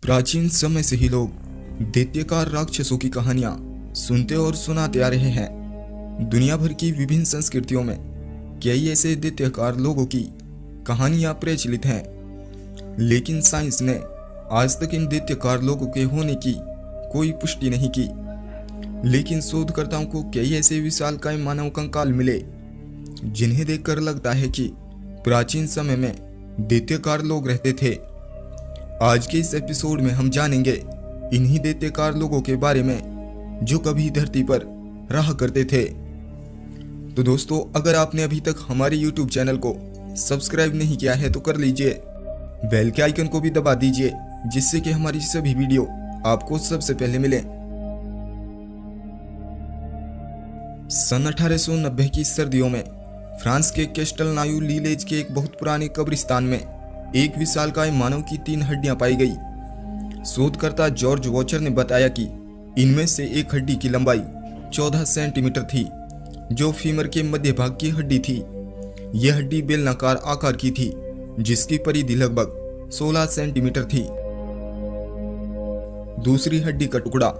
प्राचीन समय से ही लोग दैत्यकार राक्षसों की कहानियां सुनते और सुनाते आ रहे हैं। दुनिया भर की विभिन्न संस्कृतियों में कई ऐसे दैत्यकार लोगों की कहानियां प्रचलित हैं, लेकिन साइंस ने आज तक इन दैत्यकार लोगों के होने की कोई पुष्टि नहीं की। लेकिन शोधकर्ताओं को कई ऐसे विशालकाय मानव कंकाल मिले जिन्हें देखकर लगता है कि प्राचीन समय में दैत्यकार लोग रहते थे। आज के इस एपिसोड में हम जानेंगे इन्हीं दैत्यकार लोगों के बारे में जो कभी धरती पर रहा करते थे। तो दोस्तों, अगर आपने अभी तक हमारे YouTube चैनल को सब्सक्राइब नहीं किया है तो कर लीजिए, बेल के आइकन को भी दबा दीजिए जिससे कि हमारी सभी वीडियो आपको सबसे पहले मिले। सन 1890 की सर्दियों में फ्रांस के कैस्टलनायू लीलेज के एक बहुत पुराने कब्रिस्तान में एक विशालकाय मानव की 3 हड्डियां पाई गई। शोधकर्ता जॉर्ज वॉचर ने बताया कि इनमें से एक हड्डी की लंबाई 14 सेंटीमीटर थी, जो फीमर के मध्य भाग की हड्डी थी। यह हड्डी बेलनाकार आकार की थी, जिसकी परिधि लगभग 16 सेंटीमीटर थी। दूसरी हड्डी का टुकड़ा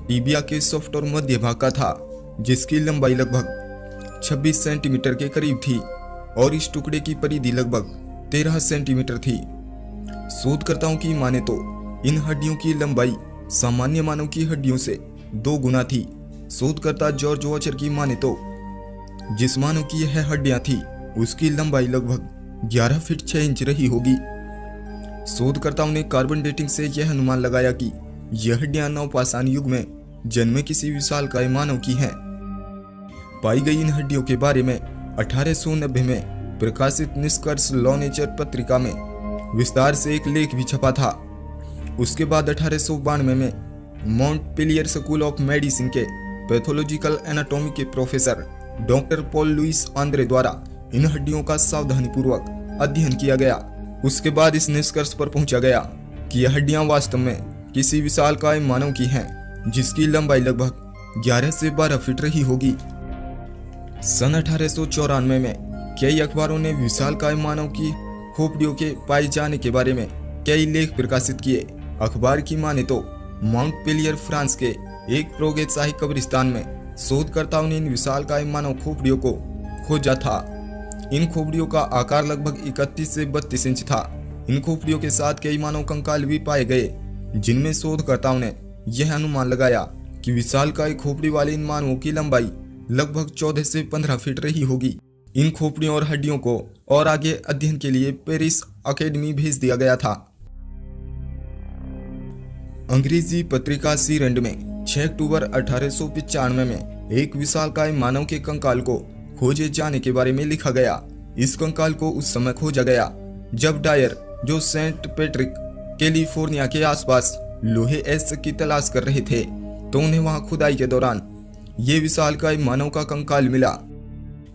टिबिया के सॉफ्ट और मध्य भाग का था, जिसकी लंबाई लगभग 26 सेंटीमीटर के करीब थी और इस टुकड़े की परिधि लगभग 13 सेंटीमीटर थी। शोधकर्ताओं की माने तो इन हड्डियों की लंबाई सामान्य मानव की हड्डियों से 2 गुना थी। शोधकर्ता जॉर्ज वॉचर की माने तो जिस मानव की यह हड्डियां थी उसकी लंबाई लगभग 11 फीट 6 इंच रही होगी। शोधकर्ताओं ने कार्बन डेटिंग से यह अनुमान लगाया कि यह हड्डियां नवपाषाण युग में जन्मे किसी विशालकाय मानव की हैं। पाई गई इन हड्डियों के बारे में 1890 में प्रकाशित निष्कर्ष लॉ नेचर पत्रिका में विस्तार से एक लेख भी छपा था। उसके बाद 1892 में मॉन्टपेलियर स्कूल ऑफ मेडिसिन के पैथोलॉजिकल एनाटॉमी के professor doctor Paul Louis André द्वारा इन हड्डियों का सावधानीपूर्वक अध्ययन किया गया। उसके बाद इस निष्कर्ष पर पहुंचा गया कि यह हड्डियां वास्तव में किसी विशालकाय मानव की हैं, जिसकी लंबाई लगभग 11 से 12 फीट रही होगी। सन 1894 में कई अखबारों ने विशालकाय मानव की खोपड़ियों के पाए जाने के बारे में कई लेख प्रकाशित किए। अखबार की माने तो मॉन्टपेलियर फ्रांस के एक प्रोगेतशाही कब्रिस्तान में शोधकर्ताओं ने इन विशालकाय मानव खोपड़ियों को खोजा था। इन खोपड़ियों का आकार लगभग 31 से 32 इंच था। इन खोपड़ियों के साथ कई मानव कंकाल भी पाए गए, जिनमें शोधकर्ताओं ने यह अनुमान लगाया कि विशालकाय खोपड़ी वाले इन मानवों की लंबाई लगभग 14 से 15 फीट रही होगी। इन खोपड़ियों और हड्डियों को और आगे अध्ययन के लिए पेरिस अकेडमी भेज दिया गया था। अंग्रेजी पत्रिका सीरेंड में 6 अक्टूबर 1895 में एक विशालकाय मानव के कंकाल को खोजे जाने के बारे में लिखा गया। इस कंकाल को उस समय खोजा गया जब डायर, जो सेंट पैट्रिक कैलिफोर्निया के आसपास लोहे एस की तलाश कर रहे थे, तो उन्हें वहां खुदाई के दौरान ये विशालकाय मानव का कंकाल मिला।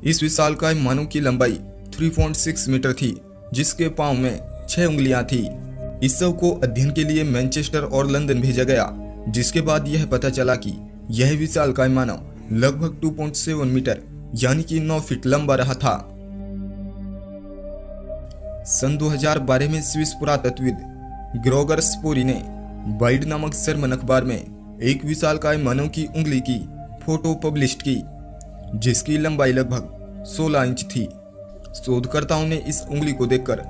इस विशालकाय मानव की लंबाई 3.6 मीटर थी, जिसके पांव में 6 उंगलियां थी। इस सब को अध्ययन के लिए मैनचेस्टर और लंदन भेजा गया, जिसके बाद यह पता चला कि यह विशालकाय मानव लगभग 2.7 मीटर यानी कि 9 फीट लंबा रहा था। सन 2012 में स्विस पुरातत्वविद ग्रोगर स्पोरी ने बाइड नामक जर्मन अखबार में एक विशालकाय मानव की उंगली की फोटो पब्लिश की, जिसकी लंबाई लगभग 16 इंच थी। शोधकर्ताओं ने इस उंगली को देखकर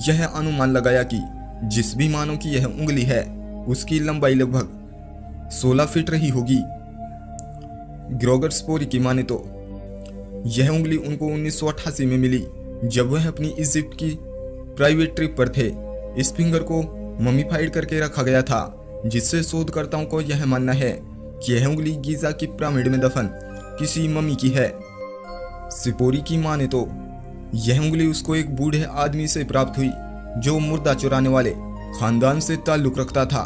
यह अनुमान लगाया कि जिस भी मानव की यह उंगली है उसकी लंबाई लगभग 16 फीट रही होगी। ग्रोगर स्पोरी की माने तो यह उंगली उनको 1988 में मिली, जब वह अपनी इजिप्ट की प्राइवेट ट्रिप पर थे। इस फिंगर को ममीफाइड करके रखा गया था, जिससे शोधकर्ताओं को यह मानना है कि यह उंगली गीजा की पिरामिड में दफन किसी मम्मी की है। सिपोरी की माने तो यह उंगली उसको एक बूढ़े आदमी से प्राप्त हुई जो मुर्दा चुराने वाले खानदान से ताल्लुक रखता था।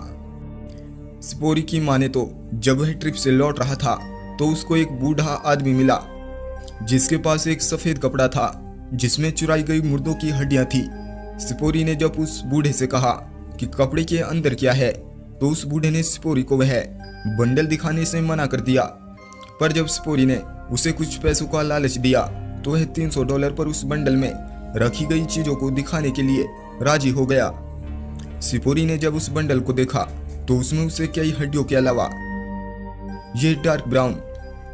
सिपोरी की माने तो जब वह ट्रिप से लौट रहा था तो उसको एक बूढ़ा आदमी मिला, जिसके पास एक सफेद कपड़ा था जिसमें चुराई गई मुर्दों की हड्डियां थी। सिपोरी ने जब उस बूढ़े से कहा कि कपड़े के अंदर क्या है, तो उस बूढ़े ने सिपोरी को वह बंडल दिखाने से मना कर दिया। पर जब सिपोरी ने उसे कुछ पैसों का लालच दिया तो वह $300 पर उस बंडल में रखी गई चीजों को दिखाने के लिए राजी हो गया। सिपोरी ने जब उस बंडल को देखा तो उसमें उसे कई हड्डियों के अलावा ये डार्क ब्राउन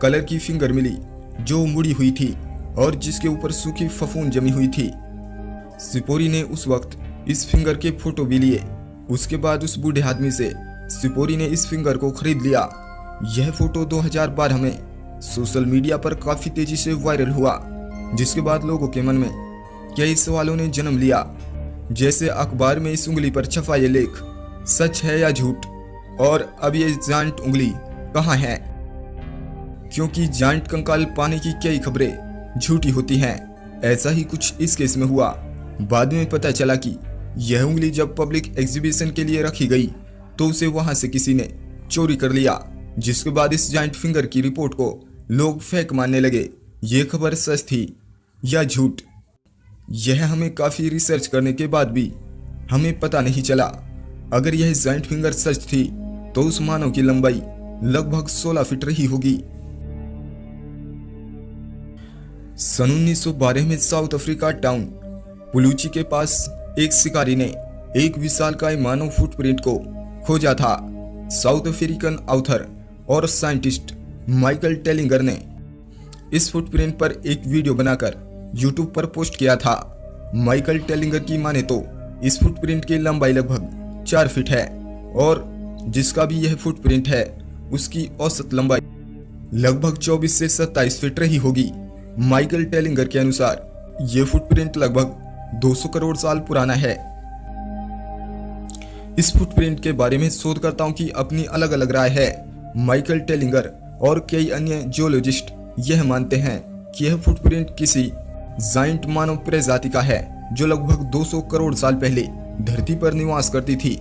कलर की फिंगर मिली जो मुड़ी हुई थी और जिसके ऊपर सूखी फफूंद जमी हुई थी। सिपोरी ने उस वक्त इस फिंगर के फोटो भी लिए। उसके बाद उस बूढ़े आदमी से सिपोरी ने इस फिंगर को खरीद लिया। यह फोटो 2012 में सोशल मीडिया पर काफी तेजी से वायरल हुआ, जिसके बाद लोगों के मन में कई सवालों ने जन्म लिया, जैसे अखबार में इस उंगली पर छपा ये लेख सच है या झूठ, और अब ये जांट उंगली कहाँ है, क्योंकि जांट कंकाल पाने की कई खबरें झूठी होती हैं। ऐसा ही कुछ इस केस में हुआ। बाद में पता चला कि यह उंगली जब पब्लिक एग्जीबिशन के लिए रखी गई तो उसे वहां से किसी ने चोरी कर लिया, जिसके बाद इस जाइंट फिंगर की रिपोर्ट को लोग फेक मानने लगे। ये खबर सच थी या झूठ, यह हमें काफी रिसर्च करने के बाद भी हमें पता नहीं चला। अगर यह जाइंट फिंगर सच थी तो उस मानव की लंबाई लगभग 16 फीट रही होगी। सन 1912 में साउथ अफ्रीका टाउन पुलूची के पास एक शिकारी ने एक विशालकाय मानव फुटप्रिंट को खोजा था। साउथ अफ्रीकन ऑथर और साइंटिस्ट माइकल टेलिंगर ने इस फुटप्रिंट पर एक वीडियो बनाकर यूट्यूब पर पोस्ट किया था। माइकल टेलिंगर की माने तो इस फुटप्रिंट की लंबाई लगभग 4 फीट है और जिसका भी यह फुटप्रिंट है उसकी औसत लंबाई लगभग 24 से 27 फीट रही होगी। माइकल टेलिंगर के अनुसार यह फुटप्रिंट लगभग 200 करोड़ साल पुराना है। इस फुटप्रिंट के बारे में शोधकर्ताओं की अपनी अलग अलग राय है। माइकल टेलिंगर और कई अन्य जियोलॉजिस्ट यह मानते हैं कि यह फुटप्रिंट किसी जाइंट मानव प्रजाति का है जो लगभग 200 करोड़ साल पहले धरती पर निवास करती थी।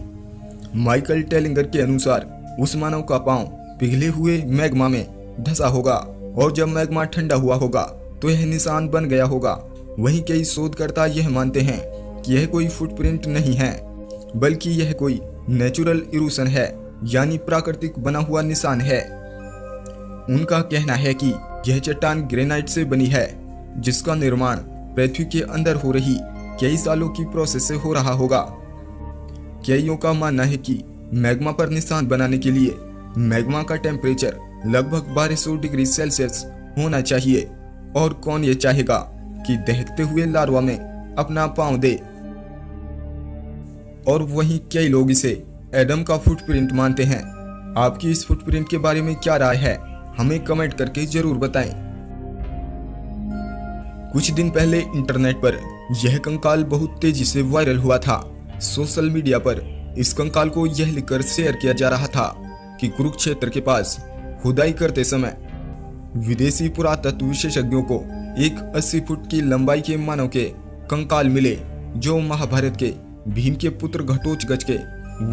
माइकल टेलिंगर के अनुसार उस मानव का पांव पिघले हुए मैग्मा में धंसा होगा और जब मैग्मा ठंडा हुआ होगा तो यह निशान बन गया होगा। वहीं कई शोधकर्ता यह मानते हैं कि यह कोई फुटप्रिंट नहीं है बल्कि यह कोई नेचुरल इरोशन है, यानी प्राकृतिक बना हुआ निशान है। उनका कहना है कि यह चट्टान ग्रेनाइट से बनी है जिसका निर्माण पृथ्वी के अंदर हो रही कई सालों की प्रोसेस से हो रहा होगा। कईयों का मानना है कि मैग्मा पर निशान बनाने के लिए मैग्मा का टेम्परेचर लगभग 1200 डिग्री सेल्सियस होना चाहिए, और कौन ये चाहेगा कि दहकते हुए लार्वा में अपना पांव दे। और वहीं कई लोग इसे एडम का फुटप्रिंट मानते हैं। आपकी इस फुटप्रिंट के बारे में क्या राय है, हमें कमेंट करके जरूर बताएं। कुछ दिन पहले इंटरनेट पर यह कंकाल बहुत तेजी से वायरल हुआ था। सोशल मीडिया पर इस कंकाल को यह लिखकर शेयर किया जा रहा था कि कुरुक्षेत्र के पास खुदाई करते समय विदेशी पुरातत्व विशेषज्ञों को एक 80 फुट की लंबाई के मानव के कंकाल मिले जो महाभारत के भीम के पुत्र घटोत्कच के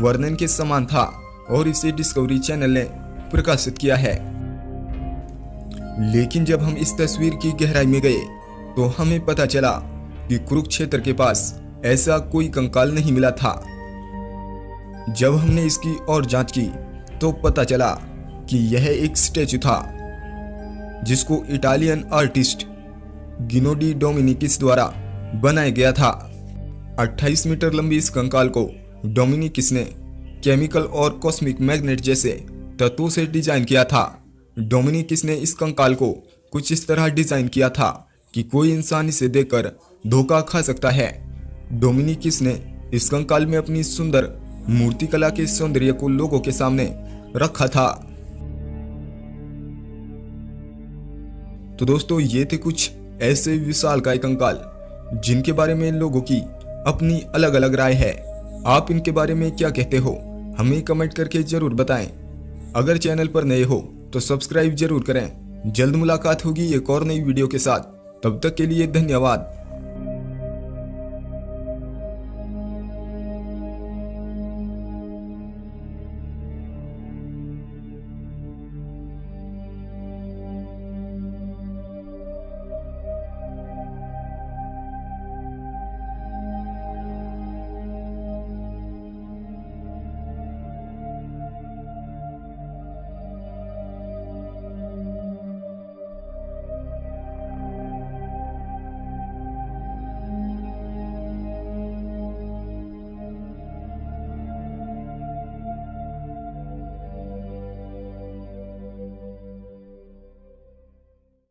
वर्णन के समान था, और इसे डिस्कवरी चैनल ने प्रकाशित किया है। लेकिन जब हम इस तस्वीर की गहराई में गए तो हमें पता चला कि कुरुक्षेत्र के पास ऐसा कोई कंकाल नहीं मिला था। जब हमने इसकी और जांच की तो पता चला कि यह एक स्टैचू था जिसको इटालियन आर्टिस्ट गिनो डी डोमिनिकिस द्वारा बनाया गया था। 28 मीटर लंबी इस कंकाल को डोमिनिकिस ने केमिकल और कॉस्मिक मैग्नेट जैसे तत्वों से डिजाइन किया था। डोमिनिकिस ने इस कंकाल को कुछ इस तरह डिजाइन किया था कि कोई इंसान इसे देखकर धोखा खा सकता है। डोमिनिकिस ने इस कंकाल में अपनी सुंदर मूर्तिकला के सौंदर्य को लोगों के सामने रखा था। तो दोस्तों, ये थे कुछ ऐसे विशालकाय कंकाल जिनके बारे में लोगों की अपनी अलग अलग राय है। आप इनके बारे में क्या कहते हो, हमें कमेंट करके जरूर बताएं। अगर चैनल पर नए हो तो सब्सक्राइब जरूर करें। जल्द मुलाकात होगी एक और नई वीडियो के साथ। तब तक के लिए धन्यवाद।